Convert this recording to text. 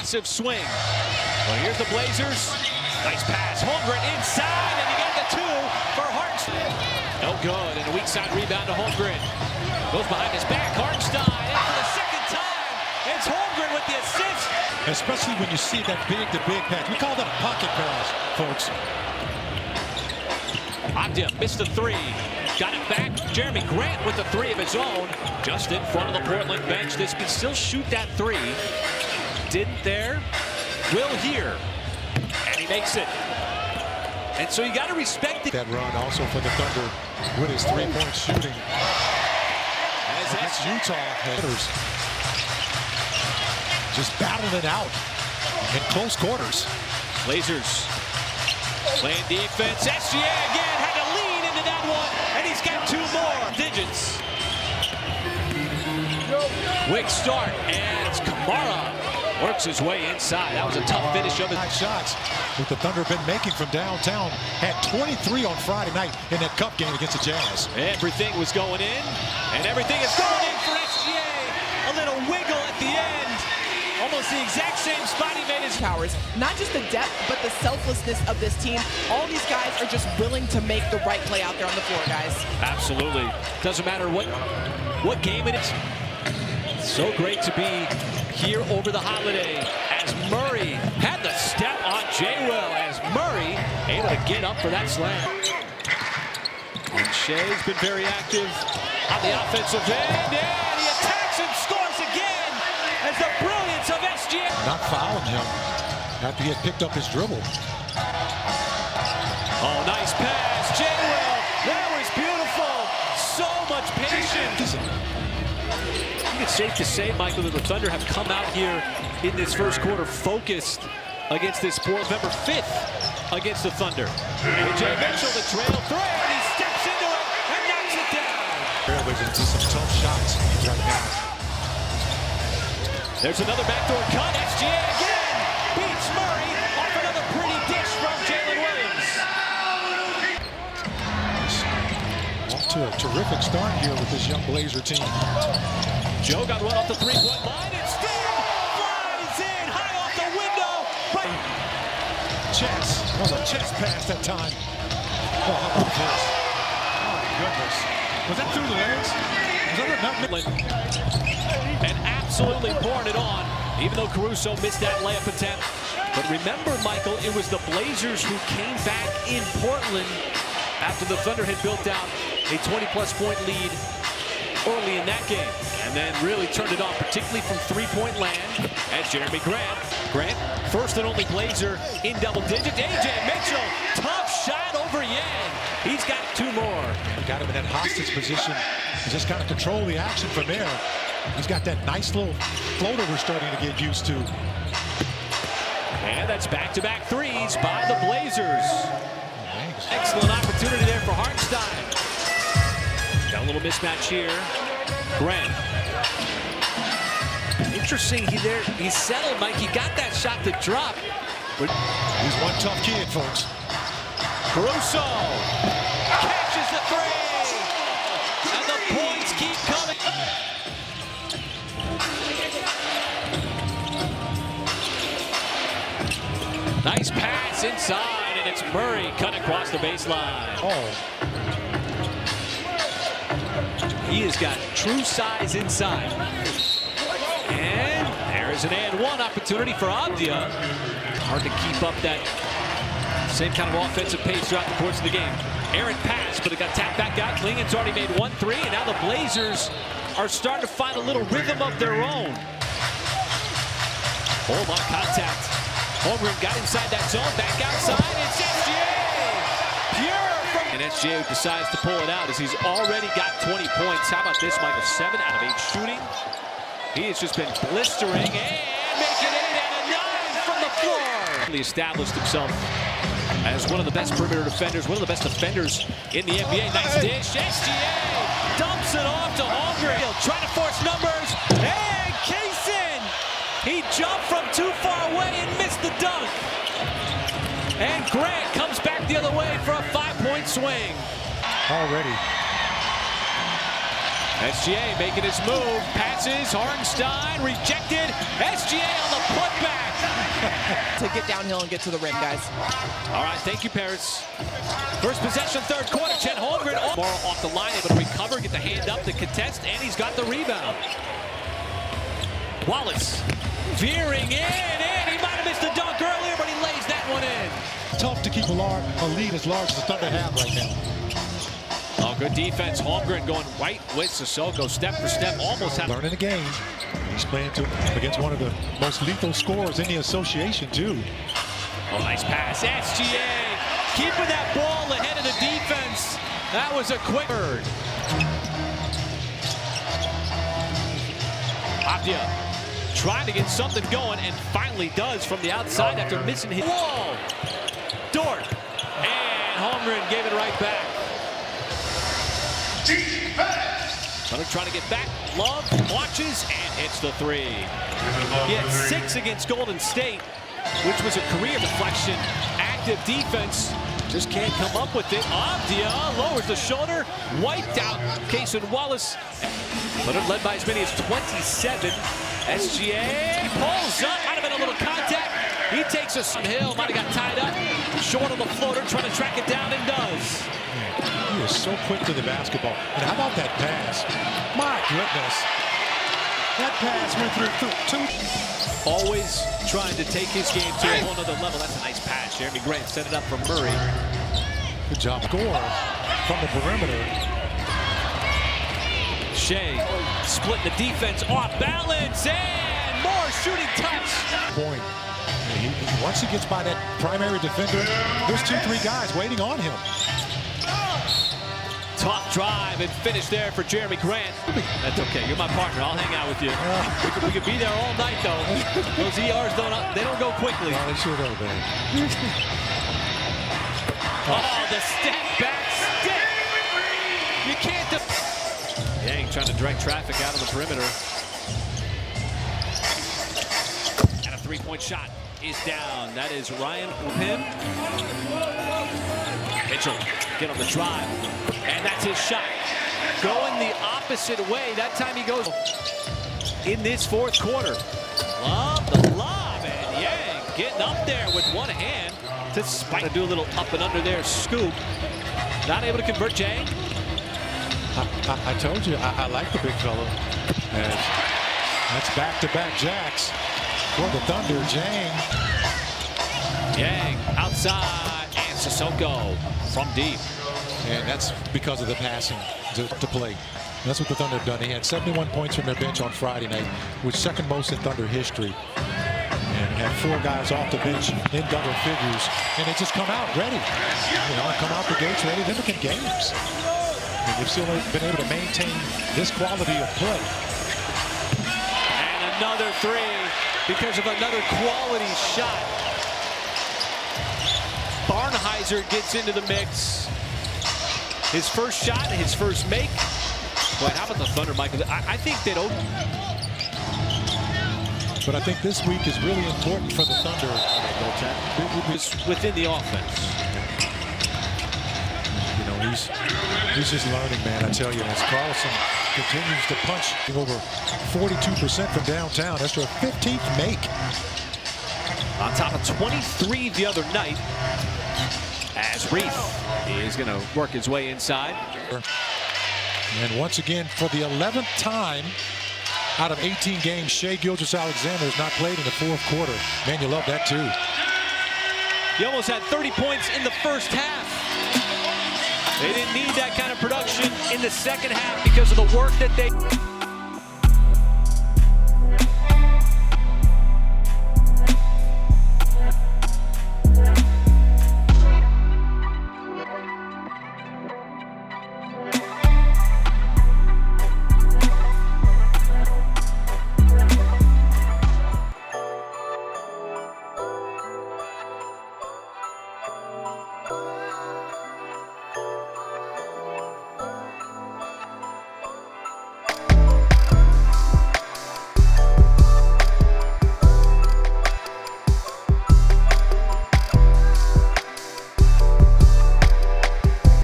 massive swing. Well, here's the Blazers. Nice pass. Holmgren inside, and you got the two for Hartenstein. No good, and a weak side rebound to Holmgren. Goes behind his back. Hartenstein, and for the second time, it's Holmgren with the assist. Especially when you see that big-to-big pass. We call that a pocket pass, folks. Abdia missed the three. Got it back. Jeremy Grant with the three of his own. Just in front of the Portland bench. This can still shoot that three. Didn't there. Will here. And he makes it. And so you got to respect it. That run also for the Thunder with his three-point shooting. As that's Utah hitters just battling it out in close quarters. Blazers playing defense. SGA again had to lean into that one, and he's got two more digits. Quick start, and it's Kamara works his way inside. That was a tough finish of his shots that the Thunder have been making from downtown. Had 23 on Friday night in that cup game against the Jazz. Everything was going in, and everything is going in for SGA. A little wiggle at the end. Almost the exact same spot he made his powers. Not just the depth, but the selflessness of this team. All these guys are just willing to make the right play out there on the floor, guys. Absolutely. Doesn't matter what game it is. So great to be here over the holiday as Murray had the step on J-Will as Murray able to get up for that slam. And Shea's been very active on the offensive end, and he attacks and scores again as the brilliance of SGA. Not fouling him after he had picked up his dribble. Oh, nice pass, J-Will. That was beautiful. So much patience. I think it's safe to say, Michael, that the Thunder have come out here in this first quarter focused against this November 5th against the Thunder. AJ Mitchell, the trail three, and he steps into it and knocks it down. Trailblazers into some tough shots right now. There's another backdoor cut. SGA again beats Murray off another pretty dish from Jalen Williams. Off to a terrific start here with this young Blazer team. Joe got run off the three-point line and still flies in high off the window. But chest. That was a chest pass that time. Oh, how about this? Oh, my goodness. Was that through the legs? Was that and absolutely pouring it on, even though Caruso missed that layup attempt. But remember, Michael, it was the Blazers who came back in Portland after the Thunder had built out a 20-plus point lead early in that game, and then really turned it on, particularly from three-point land, as Jeremy Grant. Grant, first and only Blazer in double digits. AJ Mitchell, tough shot over Yang. He's got two more. Got him in that hostage position. He just kind of control the action from there. He's got that nice little floater we're starting to get used to. And that's back-to-back threes by the Blazers. Excellent opportunity there for Hartenstein. Got a little mismatch here. Grant. Interesting, he's settled, Mike. He got that shot to drop. But he's one tough kid, folks. Caruso catches the three. And the points keep coming. Nice pass inside, and it's Murray cut across the baseline. Oh. He has got true size inside. And there is an and one opportunity for Abdia. Hard to keep up that same kind of offensive pace throughout the course of the game. Errant pass, but it got tapped back out. Klingen's already made 1-3, and now the Blazers are starting to find a little rhythm of their own. Oh, lot of contact. Holmgren got inside that zone, back outside, it's SGA! Pure from... And SGA decides to pull it out as he's already got 20 points. How about this, Michael? 7 out of 8 shooting. He has just been blistering and making it and a 9 from the floor. He established himself as one of the best perimeter defenders, one of the best defenders in the NBA. Nice dish. SGA dumps it off to Holmgren. Trying to force numbers. And Kaysen! He jumped from too far away and missed the dunk. And Grant comes back the other way for a 5-point swing. Already. SGA making his move, passes, Hartenstein rejected, SGA on the putback. To get downhill and get to the rim, guys. All right, thank you, Paris. First possession, third quarter, Chet Holmgren. Morrow off the line, able to recover, get the hand up, the contest, and he's got the rebound. Wallace veering in, and he might have missed the dunk earlier, but he lays that one in. Tough to keep a lead as large as the Thunder have right now. Oh, good defense. Holmgren going right with Sissoko, step for step, almost have. Learning the game. He's playing against one of the most lethal scorers in the association, too. Oh, nice pass. SGA keeping that ball ahead of the defense. That was a quick bird. Abdia trying to get something going and finally does from the outside after missing his. Whoa! Dort. And Holmgren gave it right back. Thunder trying to get back. Love launches and hits the three. He had 6 against Golden State, which was a career deflection. Active defense. Just can't come up with it. Abdia lowers the shoulder. Wiped out Cason Wallace. Thunder led by as many as 27. SGA pulls up. Might have been a little contact. He takes us some hill. Might have got tied up. Short of the floater. Trying to track it down and does. He is so quick to the basketball. And how about that pass? My goodness. That pass went through 2. Always trying to take his game to a whole other level. That's a nice pass. Jeremy Grant set it up for Murray. Good job. Score from the perimeter. Shea split the defense off balance and more shooting touch. Point. Once he gets by that primary defender, there's 2-3 guys waiting on him. Top drive and finish there for Jeremy Grant. That's okay. You're my partner. I'll hang out with you. We could be there all night, though. Those ERs don't go quickly. No, they sure don't, man. Oh, the step back stick. You can't. Yang trying to direct traffic out of the perimeter. And a three-point shot is down. That is Ryan Pim. Mitchell get on the drive, and that's his shot. Going the opposite way. That time he goes in this fourth quarter. Love the lob, and Yang getting up there with one hand to spike. To do a little up and under there scoop. Not able to convert Jang. I told you, I like the big fella. And that's back-to-back jacks for the Thunder. Yang outside, and Sissoko from deep. And that's because of the passing to play. That's what the Thunder have done. They had 71 points from their bench on Friday night, which is second most in Thunder history. And had 4 guys off the bench in double figures. And they just come out ready. Come out the gates ready to win games. And they've still been able to maintain this quality of play. And another three because of another quality shot. Barnhizer gets into the mix. His first shot, his first make. Boy, how about the Thunder, Michael? I think they don't. But I think this week is really important for the Thunder. Within the offense. He's just learning, man, I tell you. As Carlson continues to punch over 42% from downtown. That's their 15th make. On top of 23 the other night, as Reith is going to work his way inside. And once again, for the 11th time out of 18 games, Shai Gilgeous-Alexander has not played in the fourth quarter. Man, you love that, too. He almost had 30 points in the first half. They didn't need that kind of production in the second half because of the work that they...